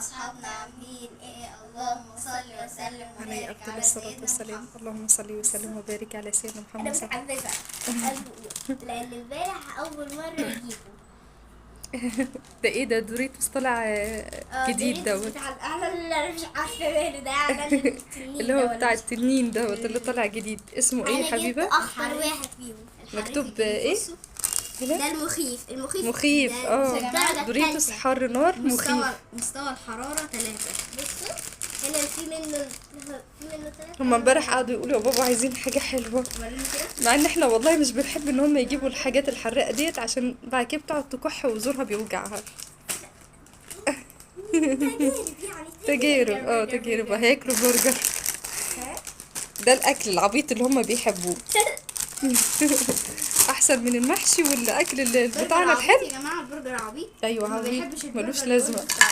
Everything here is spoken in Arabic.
اصحابنا عاملين ايه؟ اللهم صل وسلم عليه وبارك أفضل على الصلاة سيدنا والسلام. محمد. اللهم صل وسلم وبارك على سيدنا انا محمد صلى الله متحمسه لان امبارح اول مره يجيبوا ده ايه ده؟ دوريتوس طلع جديد دوريتوس دوت بتاع الاعلان اللي انا مش عارفه ماله ده، اعلان التنين اللي ده هو ولا بتاع مش التنين دوت اللي طلع جديد. اسمه ايه يا انا جبت حبيبة؟ اخطر واحد فيهم. مكتوب ايه؟ بصوا، هنا ده المخيف مخيف. ده الدرجه دوريتوس الثالثه. حر نار مخيف. مستوى الحراره 3. بصوا هنا في منه 3. هما امبارح قعدوا يقولوا يا بابا عايزين حاجة حلوة، وريني كده. مع ان احنا والله مش بنحب ان هم يجيبوا الحاجات الحراقة ديت عشان بعد كده بتقعد تكح وزورها بيوجعها. تجارب يعني تجارب تجارب. هياكلوا برجر. ده الاكل العبيط اللي هم بيحبوه. احسن من المحشي والاكل اللي بتاعنا الحلو. يا جماعه البرجر عبيط. ايوه ما عبيط بيحبش ملوش البرجر لازمة. الأولد بتاع